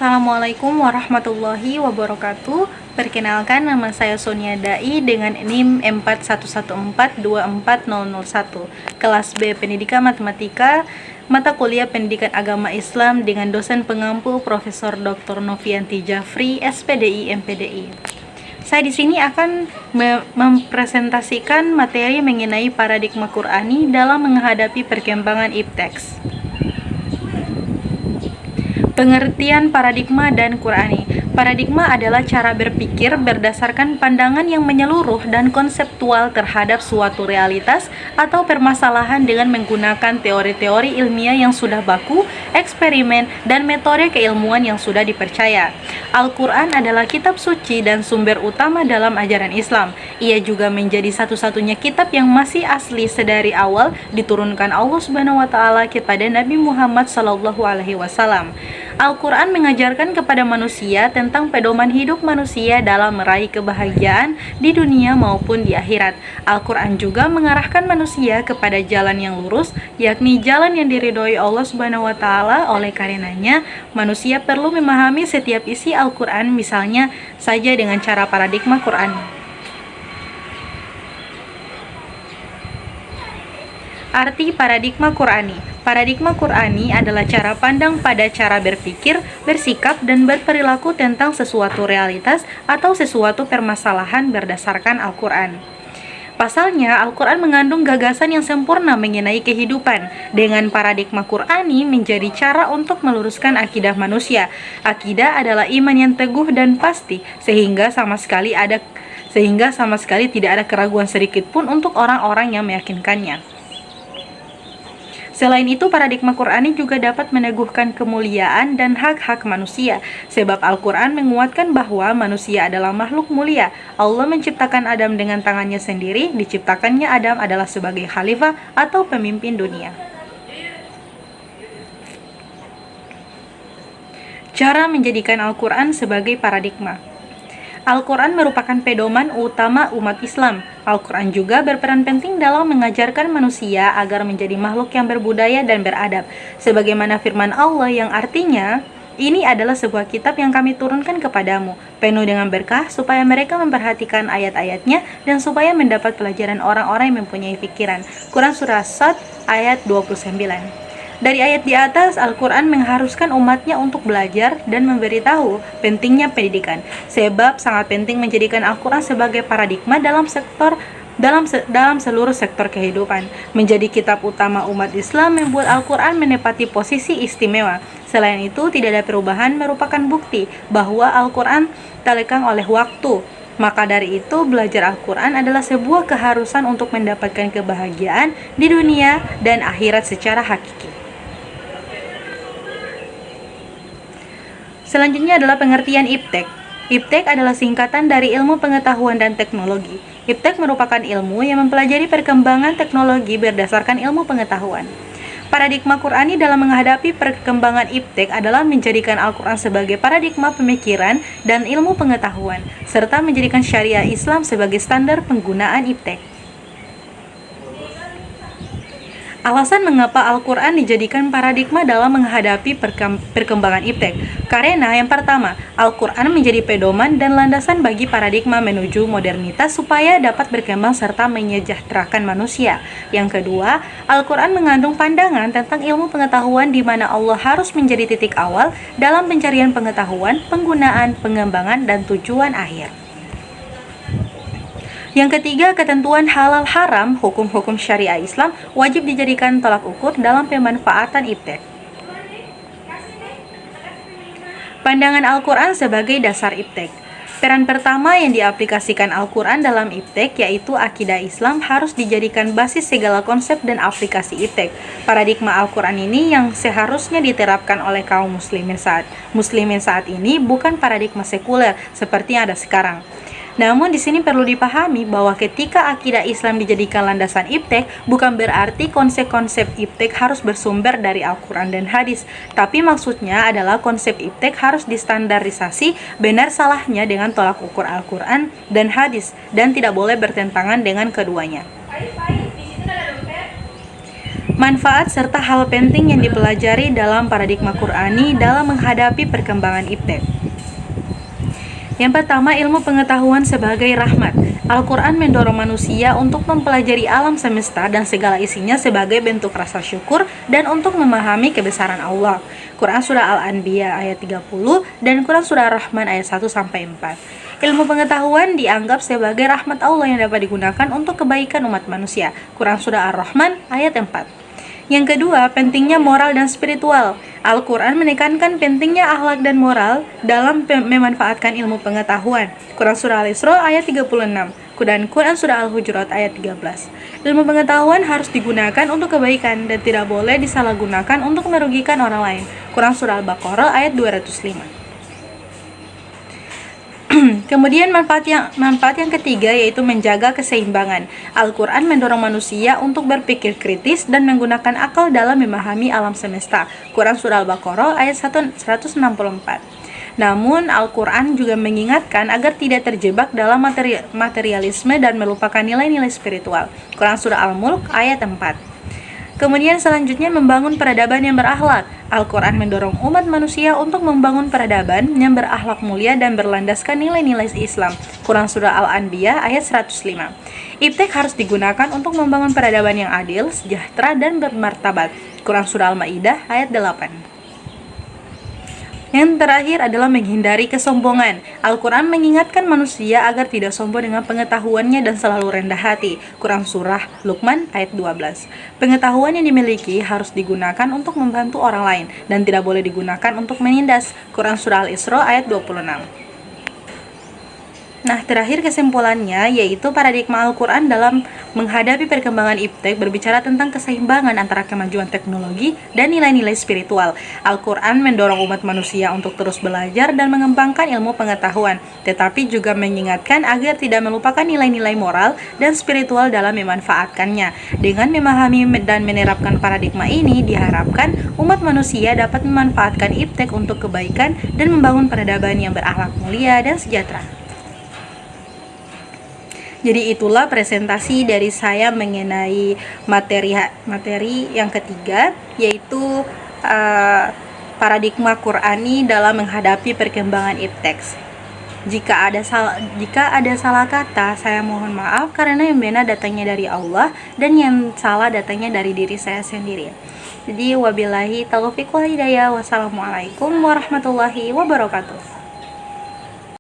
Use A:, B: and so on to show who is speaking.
A: Assalamualaikum warahmatullahi wabarakatuh. Perkenalkan, nama saya Sonia Dai dengan NIM 4114240001, kelas B Pendidikan Matematika, mata kuliah Pendidikan Agama Islam dengan dosen pengampu Profesor Dr. Novianti Jafri, SPDI MPDI. Saya di sini akan mempresentasikan materi mengenai paradigma Qur'ani dalam menghadapi perkembangan ipteks. Pengertian paradigma dan Qur'ani. Paradigma adalah cara berpikir berdasarkan pandangan yang menyeluruh dan konseptual terhadap suatu realitas atau permasalahan dengan menggunakan teori-teori ilmiah yang sudah baku, eksperimen, dan metode keilmuan yang sudah dipercaya. Al-Quran adalah kitab suci dan sumber utama dalam ajaran Islam. Ia juga menjadi satu-satunya kitab yang masih asli sedari awal diturunkan Allah Subhanahu wa taala kepada Nabi Muhammad SAW. Al-Quran mengajarkan kepada manusia tentang pedoman hidup manusia dalam meraih kebahagiaan di dunia maupun di akhirat. Al-Quran juga mengarahkan manusia kepada jalan yang lurus, yakni jalan yang diridhoi Allah Subhanahu wa taala. Oleh karenanya, manusia perlu memahami setiap isi Al-Quran, misalnya saja dengan cara paradigma Quran. Arti paradigma Qur'ani. Paradigma Qur'ani adalah cara pandang pada cara berpikir, bersikap, dan berperilaku tentang sesuatu realitas atau sesuatu permasalahan berdasarkan Al-Quran. Pasalnya, Al-Quran mengandung gagasan yang sempurna mengenai kehidupan. Dengan paradigma Qur'ani menjadi cara untuk meluruskan akidah manusia. Akidah adalah iman yang teguh dan pasti, sehingga sama sekali tidak ada keraguan sedikit pun untuk orang-orang yang meyakinkannya. Selain itu, paradigma Qur'ani juga dapat meneguhkan kemuliaan dan hak-hak manusia, sebab Al-Quran menguatkan bahwa manusia adalah makhluk mulia. Allah menciptakan Adam dengan tangannya sendiri, diciptakannya Adam adalah sebagai khalifah atau pemimpin dunia. Cara menjadikan Al-Quran sebagai paradigma. Al-Quran merupakan pedoman utama umat Islam. Al-Quran juga berperan penting dalam mengajarkan manusia agar menjadi makhluk yang berbudaya dan beradab. Sebagaimana firman Allah yang artinya, "Ini adalah sebuah kitab yang kami turunkan kepadamu, penuh dengan berkah supaya mereka memperhatikan ayat-ayatnya dan supaya mendapat pelajaran orang-orang yang mempunyai pikiran." Quran Surah Sad ayat 29. Dari ayat di atas, Al-Quran mengharuskan umatnya untuk belajar dan memberitahu pentingnya pendidikan. Sebab sangat penting menjadikan Al-Quran sebagai paradigma dalam seluruh sektor kehidupan. Menjadi kitab utama umat Islam membuat Al-Quran menepati posisi istimewa. Selain itu, tidak ada perubahan merupakan bukti bahwa Al-Quran tak lekang oleh waktu. Maka dari itu, belajar Al-Quran adalah sebuah keharusan untuk mendapatkan kebahagiaan di dunia dan akhirat secara hakiki. Selanjutnya adalah pengertian iptek. Iptek adalah singkatan dari ilmu pengetahuan dan teknologi. Iptek merupakan ilmu yang mempelajari perkembangan teknologi berdasarkan ilmu pengetahuan. Paradigma Qur'ani dalam menghadapi perkembangan iptek adalah menjadikan Al-Quran sebagai paradigma pemikiran dan ilmu pengetahuan, serta menjadikan syariah Islam sebagai standar penggunaan iptek. Alasan mengapa Al-Quran dijadikan paradigma dalam menghadapi perkembangan iptek. Karena yang pertama, Al-Quran menjadi pedoman dan landasan bagi paradigma menuju modernitas supaya dapat berkembang serta menyejahterakan manusia. Yang kedua, Al-Quran mengandung pandangan tentang ilmu pengetahuan di mana Allah harus menjadi titik awal dalam pencarian pengetahuan, penggunaan, pengembangan, dan tujuan akhir. Yang ketiga, ketentuan halal haram, hukum-hukum syariah Islam wajib dijadikan tolak ukur dalam pemanfaatan iptek. Pandangan Al-Quran sebagai dasar iptek. Peran pertama yang diaplikasikan Al-Quran dalam iptek yaitu akidah Islam harus dijadikan basis segala konsep dan aplikasi iptek. Paradigma Al-Quran ini yang seharusnya diterapkan oleh kaum muslimin saat ini bukan paradigma sekuler seperti yang ada sekarang. Namun di sini perlu dipahami bahwa ketika akidah Islam dijadikan landasan iptek, bukan berarti konsep-konsep iptek harus bersumber dari Al-Quran dan hadis. Tapi maksudnya adalah konsep iptek harus distandarisasi benar salahnya dengan tolak ukur Al-Quran dan hadis, dan tidak boleh bertentangan dengan keduanya. Manfaat serta hal penting yang dipelajari dalam paradigma Qur'ani dalam menghadapi perkembangan iptek. Yang pertama, ilmu pengetahuan sebagai rahmat. Al-Quran mendorong manusia untuk mempelajari alam semesta dan segala isinya sebagai bentuk rasa syukur dan untuk memahami kebesaran Allah. Quran Surah Al-Anbiya ayat 30 dan Quran Surah Ar-Rahman ayat 1-4. Ilmu pengetahuan dianggap sebagai rahmat Allah yang dapat digunakan untuk kebaikan umat manusia. Quran Surah Ar-Rahman ayat 4. Yang kedua, pentingnya moral dan spiritual. Al-Quran menekankan pentingnya akhlak dan moral dalam memanfaatkan ilmu pengetahuan. Quran Surah Al-Isra ayat 36 dan Quran Surah Al-Hujurat ayat 13. Ilmu pengetahuan harus digunakan untuk kebaikan dan tidak boleh disalahgunakan untuk merugikan orang lain. Quran Surah Al-Baqarah ayat 205. Kemudian manfaat yang ketiga yaitu menjaga keseimbangan. Al-Quran mendorong manusia untuk berpikir kritis dan menggunakan akal dalam memahami alam semesta. Quran Surah Al-Baqarah ayat 164. Namun Al-Quran juga mengingatkan agar tidak terjebak dalam materialisme dan melupakan nilai-nilai spiritual. Quran Surah Al-Mulk ayat 4. Kemudian selanjutnya membangun peradaban yang berakhlak. Al-Quran mendorong umat manusia untuk membangun peradaban yang berakhlak mulia dan berlandaskan nilai-nilai Islam. Quran Surah Al-Anbiya ayat 105. Iptek harus digunakan untuk membangun peradaban yang adil, sejahtera, dan bermartabat. Quran Surah Al-Ma'idah ayat 8. Yang terakhir adalah menghindari kesombongan. Al-Quran mengingatkan manusia agar tidak sombong dengan pengetahuannya dan selalu rendah hati. Quran Surah Luqman ayat 12. Pengetahuan yang dimiliki harus digunakan untuk membantu orang lain dan tidak boleh digunakan untuk menindas. Quran Surah Al-Isra ayat 26. Nah, terakhir kesimpulannya yaitu paradigma Al-Quran dalam menghadapi perkembangan iptek berbicara tentang keseimbangan antara kemajuan teknologi dan nilai-nilai spiritual. Al-Quran mendorong umat manusia untuk terus belajar dan mengembangkan ilmu pengetahuan, tetapi juga mengingatkan agar tidak melupakan nilai-nilai moral dan spiritual dalam memanfaatkannya. Dengan memahami dan menerapkan paradigma ini, diharapkan umat manusia dapat memanfaatkan iptek untuk kebaikan dan membangun peradaban yang berakhlak mulia dan sejahtera. Jadi itulah presentasi dari saya mengenai materi yang ketiga, yaitu paradigma Qur'ani dalam menghadapi perkembangan iptek. Jika ada salah kata, saya mohon maaf karena yang benar datangnya dari Allah dan yang salah datangnya dari diri saya sendiri. Jadi wabillahi taufiq wal hidayah. Wassalamualaikum warahmatullahi wabarakatuh.